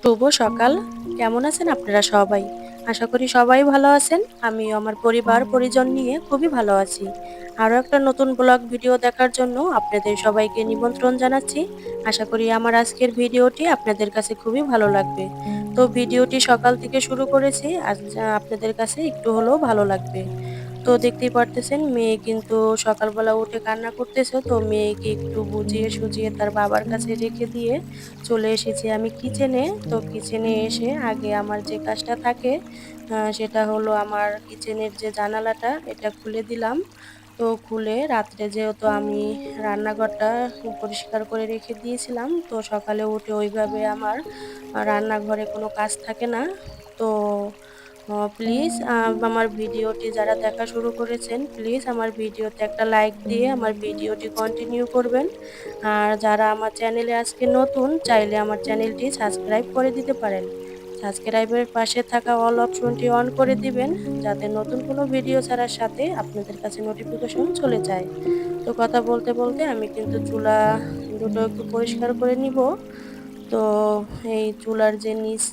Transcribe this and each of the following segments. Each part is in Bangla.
শুভ সকাল। কেমন আছেন আপনারা সবাই? আশা করি সবাই ভালো আছেন। আমিও আমার পরিবার-পরিজন নিয়ে খুবই ভালো আছি। আরো একটা নতুন ব্লগ ভিডিও দেখার জন্য আপনাদের সবাইকে নিমন্ত্রণ জানাচ্ছি। আশা করি আমার আজকের ভিডিওটি আপনাদের কাছে খুবই ভালো লাগবে। তো ভিডিওটি সকাল থেকে শুরু করেছি। আজ আপনাদের কাছে একটু হলেও ভালো লাগবে। তো দেখতেই পারতেছেন মেয়ে কিন্তু সকালবেলা উঠে কান্না করতেছে। তো মেয়েকে একটু বুঝিয়ে সুজিয়ে তার বাবার কাছে রেখে দিয়ে চলে এসেছি আমি কিচেনে। তো কিচেনে এসে আগে আমার যে কাজটা থাকে সেটা হলো আমার কিচেনের যে জানালাটা এটা খুলে দিলাম। তো খুলে রাত্রে যেহেতু আমি রান্নাঘরটা পরিষ্কার করে রেখে দিয়েছিলাম, তো সকালে উঠে ওইভাবে আমার রান্নাঘরে কোনো কাজ থাকে না। তো প্লিজ আমার ভিডিওটি যারা দেখা শুরু করেছেন, প্লিজ আমার ভিডিওতে একটা লাইক দিয়ে আমার ভিডিওটি কন্টিনিউ করবেন। আর যারা আমার চ্যানেলে আজকে নতুন, চাইলে আমার চ্যানেলটি সাবস্ক্রাইব করে দিতে পারেন। সাবস্ক্রাইবের পাশে থাকা অল অপশনটি অন করে দিবেন, যাতে নতুন কোনো ভিডিও ছাড়ার সাথে আপনাদের কাছে নোটিফিকেশন চলে যায়। তো কথা বলতে বলতে আমি কিন্তু চুলা দুটো একটু পরিষ্কার করে নিব। তো এই চুলার যে নিচ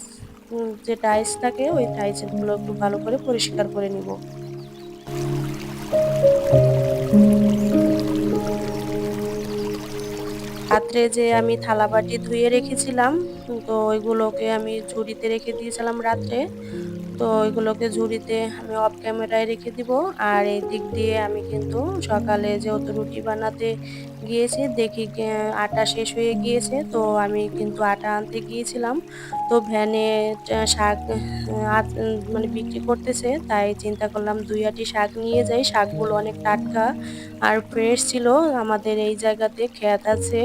যে টাইলস থাকে ওই টাইলস গুলো একটু ভালো করে পরিষ্কার করে নিব। রাত্রে যে আমি থালাবাটি ধুয়ে রেখেছিলাম, তো ওইগুলোকে আমি ঝুড়িতে রেখে দিয়েছিলাম রাত্রে। তো ওইগুলোকে ঝুড়িতে আমি অফ ক্যামেরায় রেখে দিব। আর এই দিক দিয়ে আমি কিন্তু সকালে যেহেতু রুটি বানাতে গিয়েছি, দেখি আটা শেষ হয়ে গিয়েছে। তো আমি কিন্তু আটা আনতে গিয়েছিলাম। তো ভ্যানে শাক মানে বিক্রি করতেছে, তাই চিন্তা করলাম ২ আঁটি শাক নিয়ে যাই। শাকগুলো অনেক টাটকা আর ফ্রেশ ছিল। আমাদের এই জায়গাতে ক্ষেত আছে,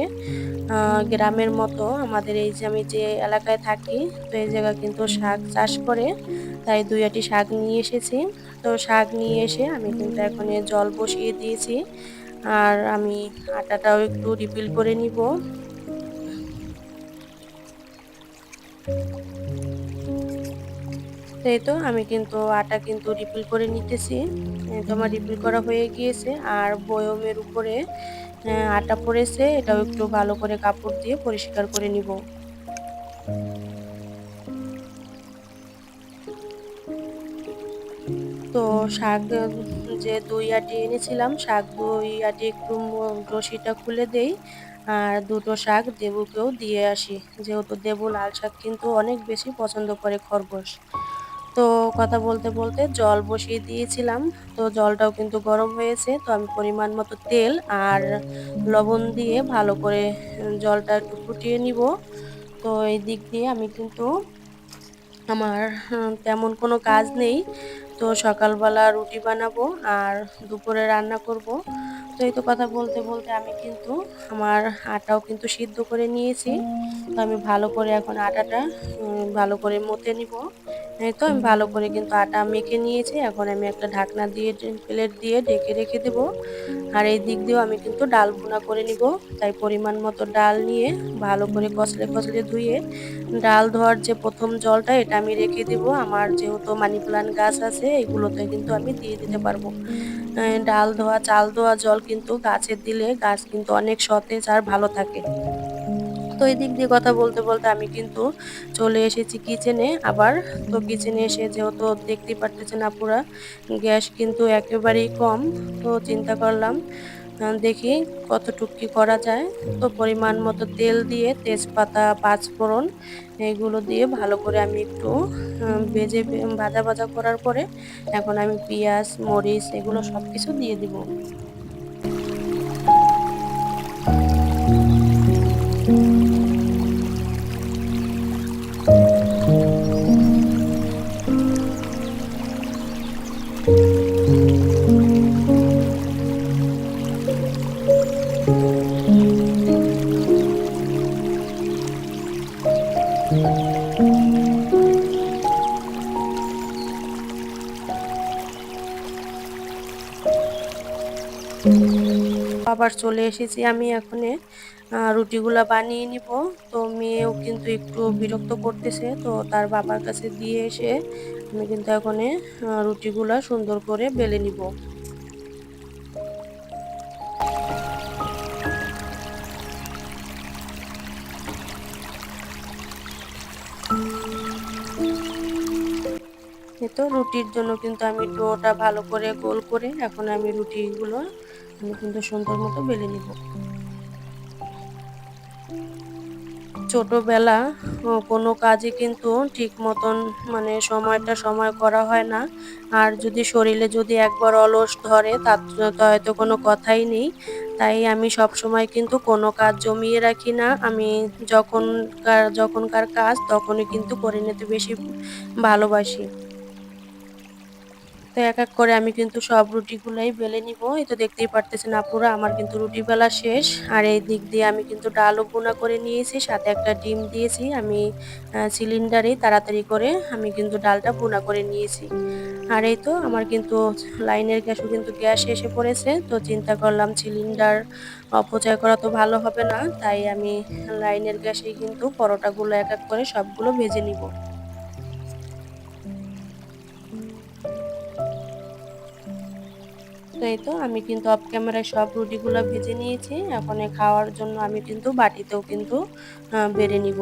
গ্রামের মতো আমাদের এই যে আমি যে এলাকায় থাকি, তো এই জায়গায় কিন্তু শাক চাষ করে। তাই ২ আঁটি শাক নিয়ে এসেছি। তো শাক নিয়ে এসে আমি কিন্তু এখন জল বসিয়ে দিয়েছি। আর আমি আটাটাও একটু রিফিল করে নিব। তো এই তো আমি কিন্তু আটা কিন্তু রিফিল করে নিতেছি। এই তো আমার রিফিল করা হয়ে গিয়েছে। আর বয়মের উপরে আটা পড়েছে, এটাও একটু ভালো করে কাপড় দিয়ে পরিষ্কার করে নিব। তো শাক যে ২ আঁটি এনেছিলাম, শাক ২ আঁটি একটু রশিটা খুলে দেই। আর ২ টো শাক দেবুকেও দিয়ে আসি। যেহেতু দেবু লাল শাক কিন্তু অনেক বেশি পছন্দ করে খরগোশ। তো কথা বলতে বলতে জল বসিয়ে দিয়েছিলাম। তো জলটাও কিন্তু গরম হয়েছে। তো আমি পরিমাণ মতো তেল আর লবণ দিয়ে ভালো করে জলটা একটু ফুটিয়ে নিব। তো এই দিক দিয়ে আমি কিন্তু আমার তেমন কোনো কাজ নেই। তো সকালবেলা রুটি বানাবো আর দুপুরে রান্না করব। তো এই তো কথা বলতে বলতে আমি কিন্তু আমার আটাও কিন্তু সিদ্ধ করে নিয়েছি। তো আমি ভালো করে এখন আটাটা ভালো করে মথে নিব। এই তো আমি ভালো করে কিন্তু আটা মেখে নিয়েছি। এখন আমি একটা ঢাকনা দিয়ে প্লেট দিয়ে ঢেকে রেখে দেব। আর এই দিক দিয়েও আমি কিন্তু ডাল ভুনা করে নিব। তাই পরিমাণ মতো ডাল নিয়ে ভালো করে কষলে কষলে ধুয়ে ডাল ধোয়ার যে ১ম জলটা এটা আমি রেখে দিব। আমার যেহেতু মানি প্লান্ট গাছ আছে, এগুলোতে কিন্তু আমি দিয়ে দিতে পারবো। ডাল ধোয়া, চাল ধোয়া জল কিন্তু গাছে দিলে গাছ কিন্তু অনেক সতেজ আর ভালো থাকে। তো এদিক দিয়ে কথা বলতে বলতে আমি কিন্তু চলে এসেছি কিচেনে আবার। তো কিচেনে এসে যেহেতু দেখতেই পারতেছেন আপুরা, গ্যাস কিন্তু একেবারেই কম। তো চিন্তা করলাম দেখি কতটুক কি করা যায়। তো পরিমাণ মতো তেল দিয়ে তেজপাতা, পাঁচফোড়ন এগুলো দিয়ে ভালো করে আমি একটু ভাজা ভাজা করার পরে এখন আমি পেঁয়াজ, মরিচ এগুলো সবকিছু দিয়ে দিব। আবার চলে এসেছি আমি এখনে রুটিগুলা বানিয়ে নিব। তো মেয়েও কিন্তু একটু বিরক্ত করতেছে। তো তার বাবার কাছে দিয়ে এসে আমি কিন্তু এখনে রুটিগুলা সুন্দর করে বেলে নিব। এই তো রুটির জন্য কিন্তু আমি ডোটা ভালো করে গোল করে এখন আমি রুটিগুলো আমি কিন্তু সুন্দর মতো বেলে নিব। ছোটবেলা কোনো কাজই কিন্তু ঠিক মতন মানে সময় করা হয় না। আর যদি শরীরে যদি একবার অলস ধরে তার তো হয়তো কোনো কথাই নেই। তাই আমি সবসময় কিন্তু কোনো কাজ জমিয়ে রাখি না। আমি যখনকার কাজ তখনই কিন্তু করে নিতে বেশি ভালোবাসি। তো এক করে আমি কিন্তু সব রুটিগুলাই বেলে নিবো। এই তো দেখতেই পারতেছেন আপুরা আমার কিন্তু রুটি বেলা শেষ। আর এই দিক দিয়ে আমি কিন্তু ডালও ভুনা করে নিয়েছি। সাথে একটা ডিম দিয়েছি। আমি সিলিন্ডারে তাড়াতাড়ি করে আমি কিন্তু ডালটা ভুনা করে নিয়েছি। আর এই তো আমার কিন্তু লাইনের গ্যাসও কিন্তু গ্যাস এসে পড়েছে। তো চিন্তা করলাম সিলিন্ডার অপচয় করা তো ভালো হবে না। তাই আমি লাইনের গ্যাসেই কিন্তু পরোটাগুলো এক করে সবগুলো ভেজে নিবো। তো এই তো আমি কিন্তু অফ ক্যামেরায় সব রুটিগুলো ভেজে নিয়েছি। এখন খাওয়ার জন্য আমি কিন্তু বাটিতেও কিন্তু বেড়ে নিব।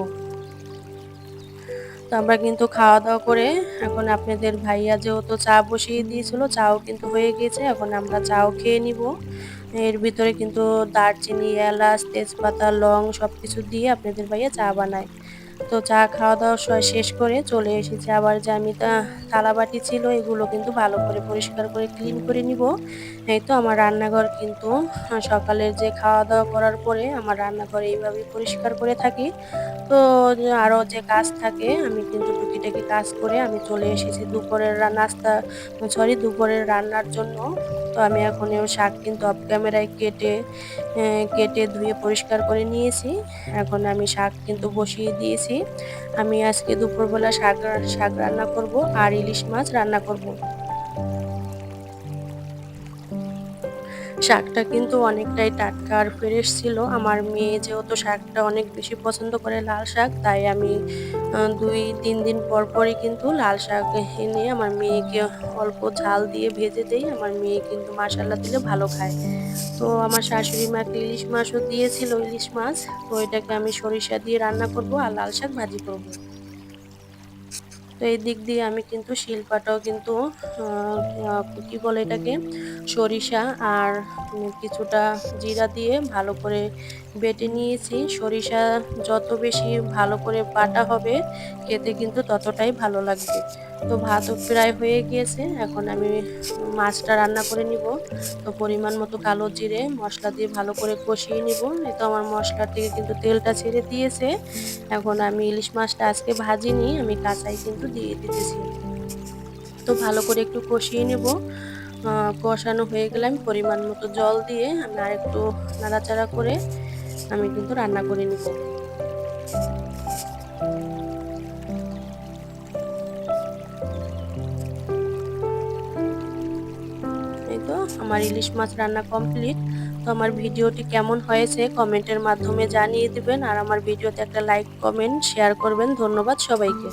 তো আমরা কিন্তু খাওয়া-দাওয়া করে এখন আপনাদের ভাইয়া যেহেতু চা বসিয়ে দিয়েছিল, চাও কিন্তু হয়ে গিয়েছে। এখন আমরা চাও খেয়ে নিব। এর ভিতরে কিন্তু দারচিনি, এলাচ, তেজপাতা, লং সবকিছু দিয়ে আপনাদের ভাইয়া চা বানায়। তো চা খাওয়া-দাওয়া শেষ করে চলে এসেছি। আবার যে আমি থালাবাটি ছিল এগুলো কিন্তু ভালো করে পরিষ্কার করে ক্লিন করে নিব। এই তো আমার রান্নাঘর কিন্তু সকালের যে খাওয়া-দাওয়া করার পরে আমার রান্নাঘর এইভাবেই পরিষ্কার করে থাকি। তো আরো যে কাজ থাকে আমি কিন্তু টুকিটাকি কাজ করে আমি চলে এসেছি দুপুরের রান্নার জন্য। তো আমি এখন শাক কিন্তু অফ ক্যামেরায় কেটে ধুয়ে পরিষ্কার করে নিয়েছি। এখন আমি শাক কিন্তু বসিয়ে দিয়েছি। আমি আজকে দুপুরবেলা শাক রান্না করব আর ইলিশ মাছ রান্না করব। শাকটা কিন্তু অনেকটাই টাটকা আর ফ্রেশ ছিল। আমার মেয়ে যেহেতু শাকটা অনেক বেশি পছন্দ করে লাল শাক, তাই আমি ২-৩ দিন পরই কিন্তু লাল শাক এনে আমার মেয়েকে অল্প ঝাল দিয়ে ভেজে দেই। আমার মেয়ে কিন্তু মাশাআল্লাহ দিলে ভালো খায়। তো আমার শাশুড়ি মা একটা ইলিশ মাছও দিয়েছিল ইলিশ মাছ। তো এটাকে আমি সরিষা দিয়ে রান্না করব আর লাল শাক ভাজি করব। তো এই দিক দিয়ে আমি কিন্তু শিলপাটাও কিন্তু আ আ কি বলে এটাকে? সরিষা আর কিছুটা জিরা দিয়ে ভালো করে বেটে নিয়েছি। সরিষা যত বেশি ভালো করে বাটা হবে, খেতে কিন্তু ততটাই ভালো লাগবে। তো ভাতও প্রায় হয়ে গিয়েছে। এখন আমি মাছটা রান্না করে নিব। তো পরিমাণ মতো কালো জিরে মসলা দিয়ে ভালো করে কষিয়ে নিব। এই তো আমার মসলা থেকে কিন্তু তেলটা ছেড়ে দিয়েছে। এখন আমি ইলিশ মাছটা আজকে ভাজিনি, আমি কাঁচাই কিন্তু দিয়ে দিতেছি। তো ভালো করে একটু কষিয়ে নেব। আ কষানো হয়ে গেলে আমি পরিমাণ মতো জল দিয়ে আমি আরেকটু নাড়াচাড়া করে আমি কিন্তু রান্না করে নিব। এই তো আমার ইলিশ মাছ রান্না কমপ্লিট। তো আমার ভিডিওটি কেমন হয়েছে কমেন্টের মাধ্যমে জানিয়ে দিবেন। আর আমার ভিডিওতে একটা লাইক, কমেন্ট, শেয়ার করবেন। ধন্যবাদ সবাইকে।